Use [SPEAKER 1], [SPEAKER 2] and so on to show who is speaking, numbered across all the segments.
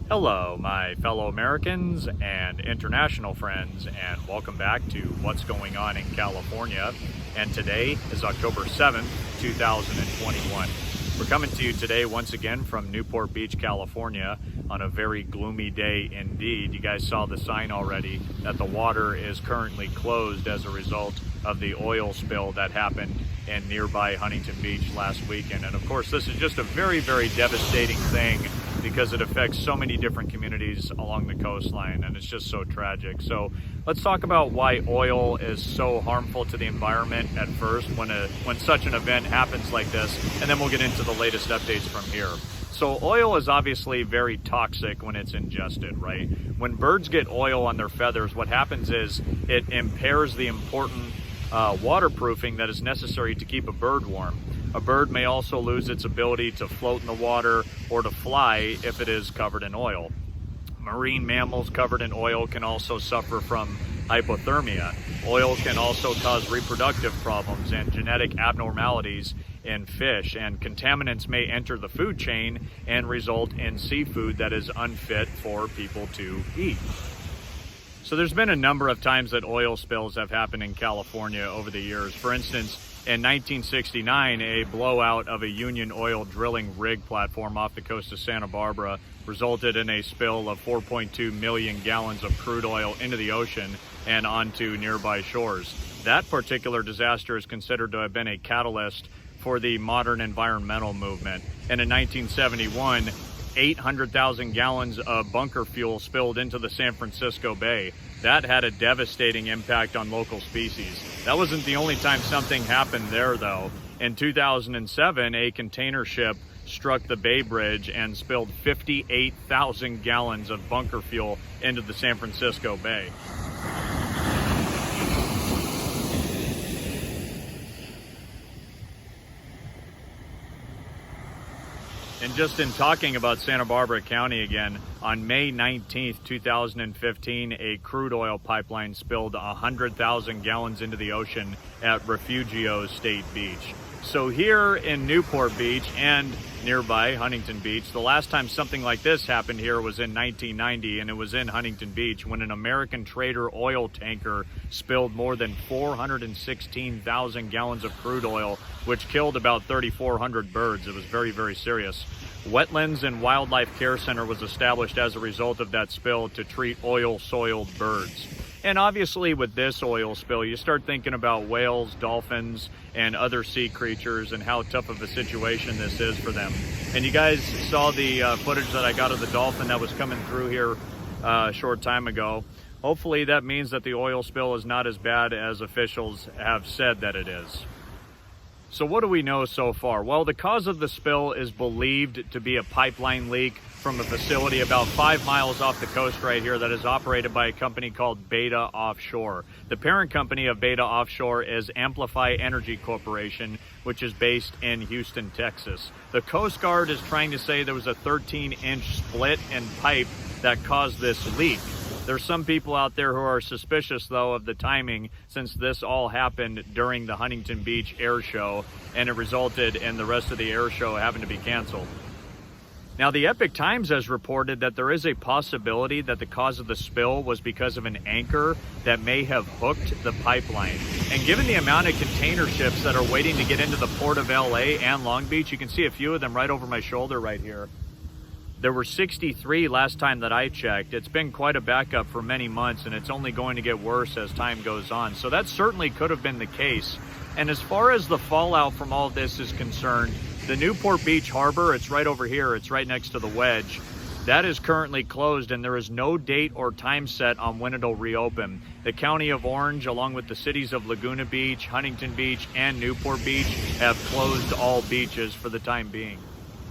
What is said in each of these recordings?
[SPEAKER 1] Hello, my fellow Americans and international friends, and welcome back to What's Going On in California. And today is October 7th, 2021. We're coming to you today once again from Newport Beach, California, on a very gloomy day indeed. You guys saw the sign already that the water is currently closed as a result of the oil spill that happened in nearby Huntington Beach last weekend. And of course, this is just a very, very devastating thing because it affects so many different communities along the coastline, and it's just so tragic. So let's talk about why oil is so harmful to the environment at first when such an event happens like this, and then we'll get into the latest updates from here. So oil is obviously very toxic when it's ingested, right? When birds get oil on their feathers, what happens is it impairs the important waterproofing that is necessary to keep a bird warm. A bird may also lose its ability to float in the water or to fly if it is covered in oil. Marine mammals covered in oil can also suffer from hypothermia. Oil can also cause reproductive problems and genetic abnormalities in fish, and contaminants may enter the food chain and result in seafood that is unfit for people to eat. So there's been a number of times that oil spills have happened in California over the years. For instance, in 1969, a blowout of a Union Oil drilling rig platform off the coast of Santa Barbara resulted in a spill of 4.2 million gallons of crude oil into the ocean and onto nearby shores. That particular disaster is considered to have been a catalyst for the modern environmental movement. And in 1971, 800,000 gallons of bunker fuel spilled into the San Francisco Bay. That had a devastating impact on local species. That wasn't the only time something happened there, though. In 2007, a container ship struck the Bay Bridge and spilled 58,000 gallons of bunker fuel into the San Francisco Bay. And just in talking about Santa Barbara County again, on May 19th, 2015, a crude oil pipeline spilled 100,000 gallons into the ocean at Refugio State Beach. So here in Newport Beach and nearby Huntington Beach, the last time something like this happened here was in 1990, and it was in Huntington Beach when an American trader oil tanker spilled more than 416,000 gallons of crude oil, which killed about 3,400 birds. It was very, very serious. Wetlands and Wildlife Care Center was established as a result of that spill to treat oil-soiled birds. And obviously with this oil spill, you start thinking about whales, dolphins, and other sea creatures and how tough of a situation this is for them. And you guys saw the footage that I got of the dolphin that was coming through here a short time ago. Hopefully that means that the oil spill is not as bad as officials have said that it is. So what do we know so far? Well, the cause of the spill is believed to be a pipeline leak from a facility about 5 miles off the coast right here that is operated by a company called Beta Offshore. The parent company of Beta Offshore is Amplify Energy Corporation, which is based in Houston, Texas. The Coast Guard is trying to say there was a 13-inch split in pipe that caused this leak. There's some people out there who are suspicious, though, of the timing, since this all happened during the Huntington Beach Air Show, and it resulted in the rest of the air show having to be canceled. Now, the Epic Times has reported that there is a possibility that the cause of the spill was because of an anchor that may have hooked the pipeline. And given the amount of container ships that are waiting to get into the port of LA and Long Beach, you can see a few of them right over my shoulder right here. There were 63 last time that I checked. It's been quite a backup for many months, and it's only going to get worse as time goes on. So that certainly could have been the case. And as far as the fallout from all of this is concerned, the Newport Beach Harbor, it's right over here, it's right next to the Wedge, that is currently closed, and there is no date or time set on when it'll reopen. The County of Orange, along with the cities of Laguna Beach, Huntington Beach, and Newport Beach, have closed all beaches for the time being.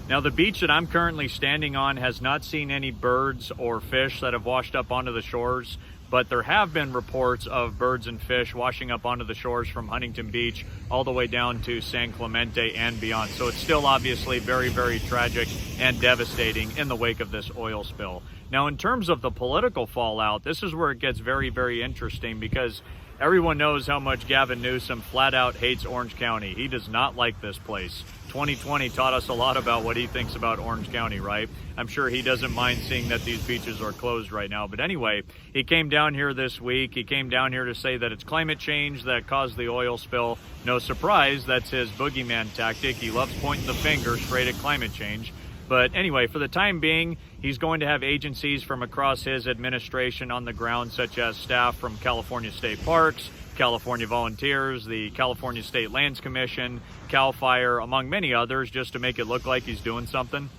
[SPEAKER 1] Now, the beach that I'm currently standing on has not seen any birds or fish that have washed up onto the shores, but there have been reports of birds and fish washing up onto the shores from Huntington Beach all the way down to San Clemente and beyond. So it's still obviously very, very tragic and devastating in the wake of this oil spill. Now, in terms of the political fallout, this is where it gets very, very interesting, because Everyone knows how much Gavin Newsom flat out hates Orange County. He does not like this place. 2020 taught us a lot about what he thinks about Orange County, right? I'm sure he doesn't mind seeing that these beaches are closed right now. But anyway, he came down here this week. He came down here to say that it's climate change that caused the oil spill. No surprise, that's his boogeyman tactic. He loves pointing the finger straight at climate change. But anyway, for the time being, he's going to have agencies from across his administration on the ground, such as staff from California State Parks, California Volunteers, the California State Lands Commission, CAL FIRE, among many others, just to make it look like he's doing something.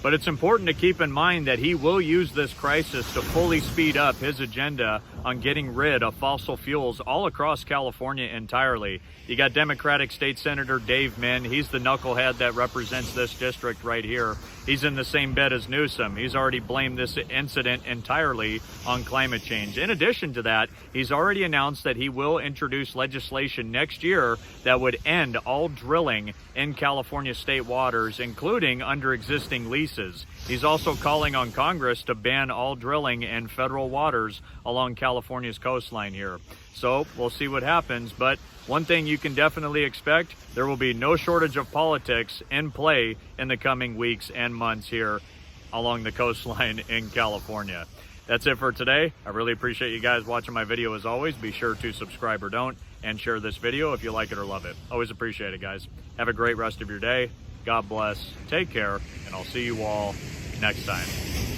[SPEAKER 1] But it's important to keep in mind that he will use this crisis to fully speed up his agenda on getting rid of fossil fuels all across California entirely. You got Democratic State Senator Dave Min. He's the knucklehead that represents this district right here. He's in the same bed as Newsom. He's already blamed this incident entirely on climate change. In addition to that, he's already announced that he will introduce legislation next year that would end all drilling in California state waters, including under existing leases. He's also calling on Congress to ban all drilling in federal waters along California's coastline here. So we'll see what happens, but one thing you can definitely expect, there will be no shortage of politics in play in the coming weeks and months here along the coastline in California. That's it for today. I really appreciate you guys watching my video as always. Be sure to subscribe or don't, and share this video if you like it or love it. Always appreciate it, guys. Have a great rest of your day. God bless. Take care, and I'll see you all next time.